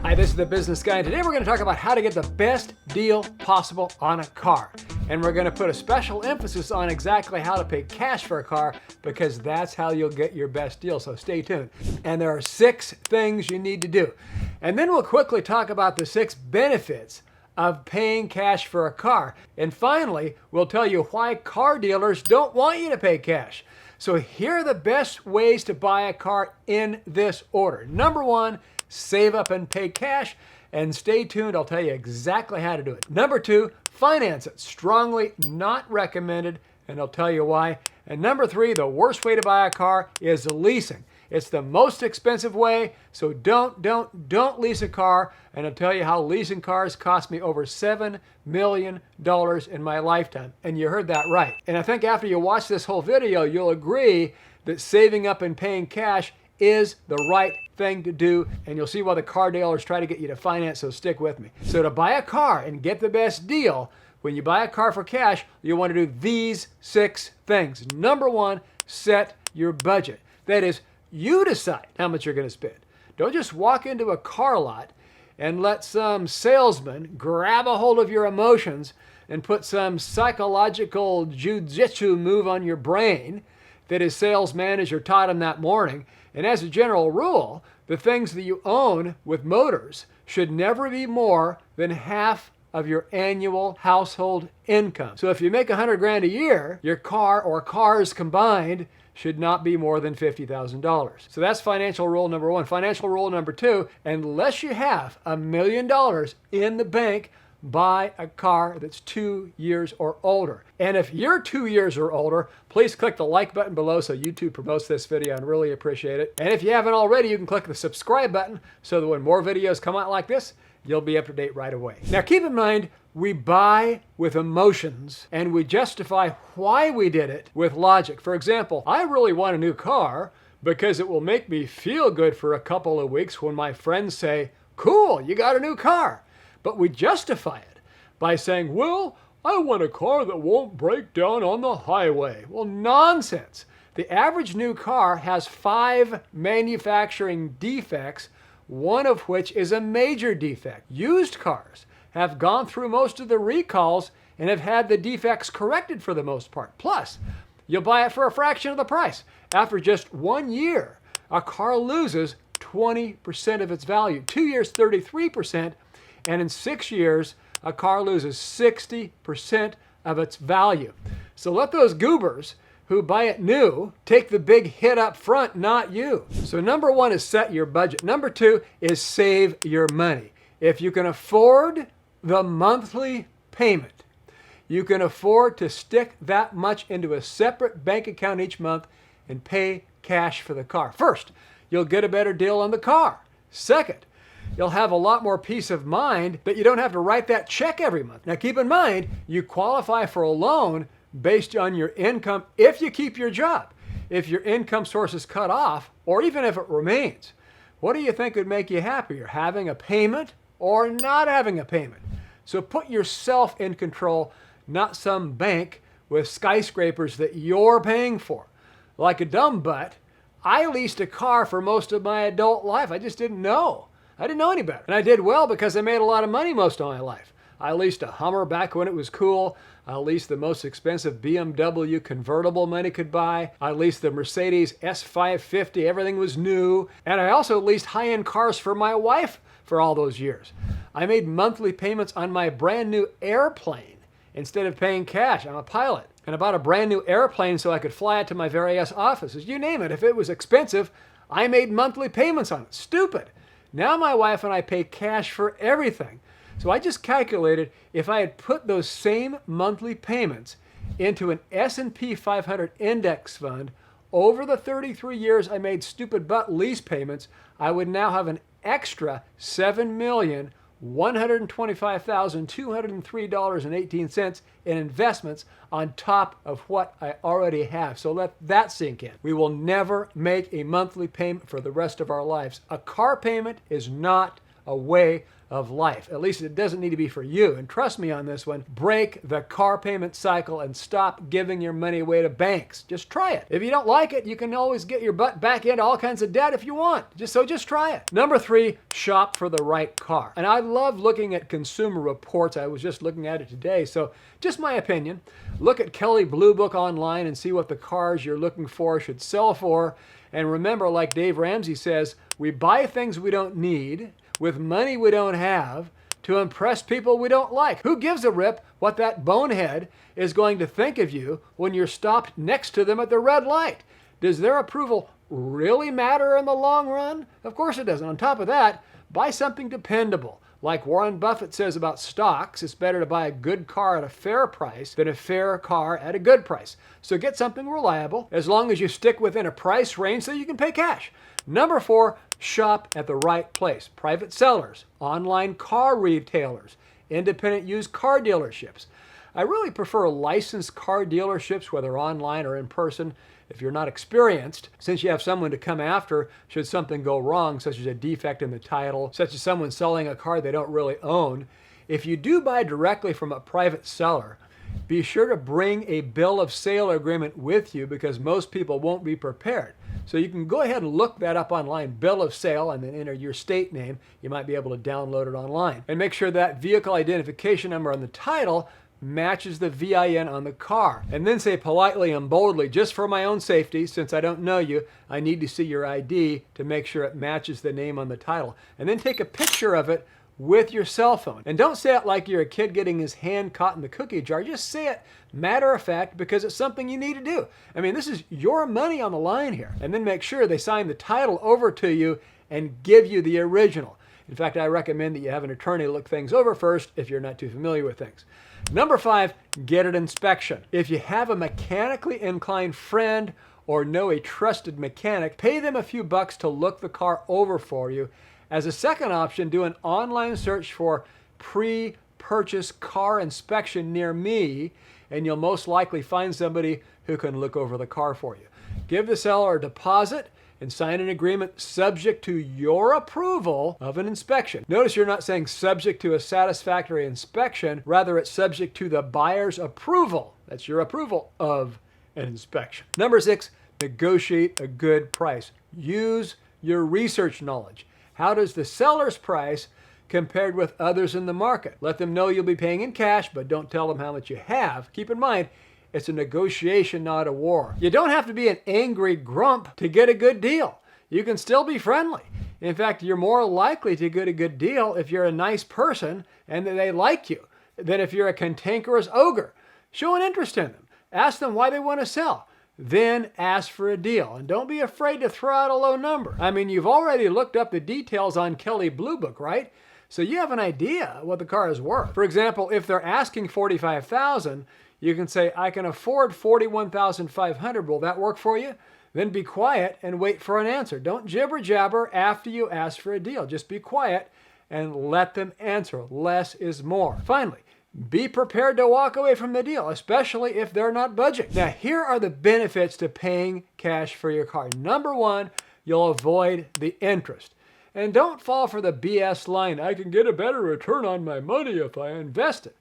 Hi, this is the Business Guy, and today we're going to talk about how to get the best deal possible on a car. And we're going to put a special emphasis on exactly how to pay cash for a car, because that's how you'll get your best deal, so stay tuned. And there are 6 things you need to do. And then we'll quickly talk about the 6 benefits of paying cash for a car. And finally, we'll tell you why car dealers don't want you to pay cash. So here are the best ways to buy a car in this order. Number 1, save up and pay cash, and stay tuned, I'll tell you exactly how to do it. Number 2, finance it. Strongly not recommended, and I'll tell you why. And number 3, the worst way to buy a car is leasing. It's the most expensive way, so don't lease a car, and I'll tell you how leasing cars cost me over $7 million in my lifetime. And you heard that right. And I think after you watch this whole video, you'll agree that saving up and paying cash is the right thing to do, and you'll see why the car dealers try to get you to finance, so stick with me. So to buy a car and get the best deal, when you buy a car for cash, you want to do these 6 things. Number 1, set your budget. That is, you decide how much you're going to spend. Don't just walk into a car lot and let some salesman grab a hold of your emotions and put some psychological jujitsu move on your brain that his sales manager taught him that morning. And as a general rule, the things that you own with motors should never be more than half of your annual household income. So if you make $100,000 a year, your car or cars combined should not be more than $50,000. So that's financial rule number 1. Financial rule number 2, unless you have $1 million in the bank, buy a car that's 2 years or older. And if you're 2 years or older, please click the like button below so YouTube promotes this video, and really appreciate it. And if you haven't already, you can click the subscribe button so that when more videos come out like this, you'll be up to date right away. Now keep in mind, we buy with emotions and we justify why we did it with logic. For example, I really want a new car because it will make me feel good for a couple of weeks when my friends say, "Cool, you got a new car." But we justify it by saying, "Well, I want a car that won't break down on the highway." Well, nonsense. The average new car has 5 manufacturing defects, one of which is a major defect. Used cars have gone through most of the recalls and have had the defects corrected for the most part. Plus, you'll buy it for a fraction of the price. After just 1 year, a car loses 20% of its value. 2 years, 33%. And in 6 years, a car loses 60% of its value. So let those goobers who buy it new take the big hit up front, not you. So number 1 is set your budget. Number 2 is save your money. If you can afford the monthly payment, you can afford to stick that much into a separate bank account each month and pay cash for the car. First, you'll get a better deal on the car. Second, you'll have a lot more peace of mind that you don't have to write that check every month. Now keep in mind, you qualify for a loan based on your income if you keep your job. If your income source is cut off, or even if it remains, what do you think would make you happier? Having a payment or not having a payment? So put yourself in control, not some bank with skyscrapers that you're paying for. Like a dumb butt, I leased a car for most of my adult life. I just didn't know. I didn't know any better. And I did well because I made a lot of money most of my life. I leased a Hummer back when it was cool. I leased the most expensive BMW convertible money could buy. I leased the Mercedes S550. Everything was new. And I also leased high-end cars for my wife for all those years. I made monthly payments on my brand new airplane instead of paying cash. I'm a pilot. And I bought a brand new airplane so I could fly it to my various offices. You name it. If it was expensive, I made monthly payments on it. Stupid. Now my wife and I pay cash for everything. So I just calculated if I had put those same monthly payments into an S&P 500 index fund over the 33 years I made stupid butt lease payments, I would now have an extra $7,125,203.18 in investments on top of what I already have. So let that sink in. We will never make a monthly payment for the rest of our lives. A car payment is not a way of life. At least it doesn't need to be for you. And trust me on this one, break the car payment cycle and stop giving your money away to banks. Just try it. If you don't like it, you can always get your butt back into all kinds of debt if you want. Just try it. Number 3, shop for the right car. And I love looking at consumer reports. I was just looking at it today. So just my opinion, look at Kelley Blue Book online and see what the cars you're looking for should sell for. And remember, like Dave Ramsey says, we buy things we don't need with money we don't have to impress people we don't like. Who gives a rip what that bonehead is going to think of you when you're stopped next to them at the red light? Does their approval really matter in the long run? Of course it doesn't. On top of that, buy something dependable. Like Warren Buffett says about stocks, it's better to buy a good car at a fair price than a fair car at a good price. So get something reliable as long as you stick within a price range so you can pay cash. Number 4, shop at the right place. Private sellers, online car retailers, independent used car dealerships. I really prefer licensed car dealerships, whether online or in person, if you're not experienced, since you have someone to come after should something go wrong, such as a defect in the title, such as someone selling a car they don't really own. If you do buy directly from a private seller, be sure to bring a bill of sale agreement with you because most people won't be prepared. So you can go ahead and look that up online, bill of sale, and then enter your state name. You might be able to download it online. And make sure that vehicle identification number on the title matches the VIN on the car. And then say politely and boldly, just for my own safety, since I don't know you, I need to see your ID to make sure it matches the name on the title. And then take a picture of it with your cell phone. And don't say it like you're a kid getting his hand caught in the cookie jar. Just say it matter of fact because it's something you need to do. I mean, this is your money on the line here. And then make sure they sign the title over to you and give you the original. In fact, I recommend that you have an attorney look things over first if you're not too familiar with things. Number 5, get an inspection. If you have a mechanically inclined friend or know a trusted mechanic, pay them a few bucks to look the car over for you. As a second option, do an online search for pre-purchase car inspection near me, and you'll most likely find somebody who can look over the car for you. Give the seller a deposit and sign an agreement subject to your approval of an inspection. Notice you're not saying subject to a satisfactory inspection, rather it's subject to the buyer's approval. That's your approval of an inspection. Number 6, negotiate a good price. Use your research knowledge. How does the seller's price compared with others in the market? Let them know you'll be paying in cash, but don't tell them how much you have. Keep in mind, it's a negotiation, not a war. You don't have to be an angry grump to get a good deal. You can still be friendly. In fact, you're more likely to get a good deal if you're a nice person and that they like you than if you're a cantankerous ogre. Show an interest in them. Ask them why they want to sell. Then ask for a deal. And don't be afraid to throw out a low number. I mean, you've already looked up the details on Kelley Blue Book, right? So you have an idea what the car is worth. For example, if they're asking $45,000, you can say, I can afford $41,500. Will that work for you? Then be quiet and wait for an answer. Don't jibber jabber after you ask for a deal. Just be quiet and let them answer. Less is more. Finally, be prepared to walk away from the deal, especially if they're not budging. Now, here are the benefits to paying cash for your car. Number 1, you'll avoid the interest. And don't fall for the BS line, I can get a better return on my money if I invest it.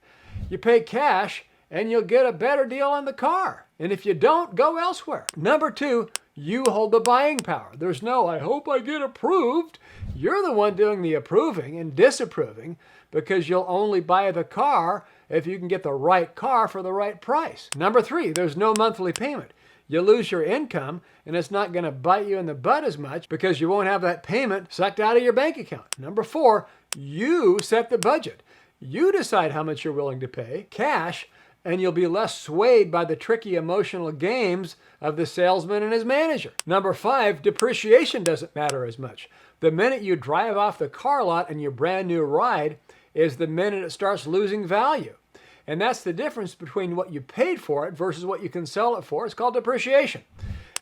You pay cash and you'll get a better deal on the car. And if you don't, go elsewhere. Number 2, you hold the buying power. There's no, I hope I get approved. You're the one doing the approving and disapproving because you'll only buy the car if you can get the right car for the right price. Number 3, there's no monthly payment. You lose your income and it's not going to bite you in the butt as much because you won't have that payment sucked out of your bank account. Number 4, you set the budget. You decide how much you're willing to pay, cash, and you'll be less swayed by the tricky emotional games of the salesman and his manager. Number 5, depreciation doesn't matter as much. The minute you drive off the car lot and your brand new ride is the minute it starts losing value. And that's the difference between what you paid for it versus what you can sell it for. It's called depreciation.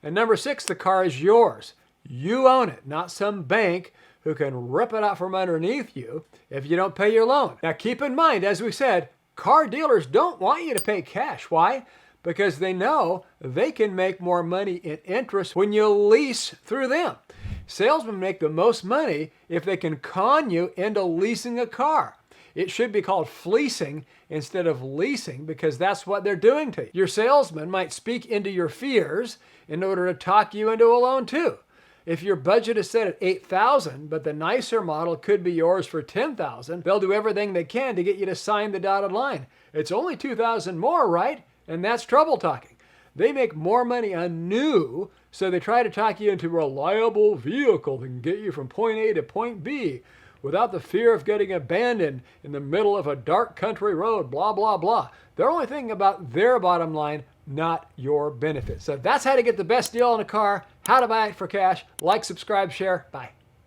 And number 6, the car is yours. You own it, not some bank who can rip it out from underneath you if you don't pay your loan. Now keep in mind, as we said, car dealers don't want you to pay cash. Why? Because they know they can make more money in interest when you lease through them. Salesmen make the most money if they can con you into leasing a car. It should be called fleecing instead of leasing because that's what they're doing to you. Your salesman might speak into your fears in order to talk you into a loan too. If your budget is set at $8,000, but the nicer model could be yours for $10,000, they'll do everything they can to get you to sign the dotted line. It's only $2,000 more, right? And that's trouble talking. They make more money on new, so they try to talk you into a reliable vehicle that can get you from point A to point B without the fear of getting abandoned in the middle of a dark country road, blah, blah, blah. They're only thinking about their bottom line, not your benefit. So that's how to get the best deal on a car, how to buy it for cash. Like, subscribe, share. Bye.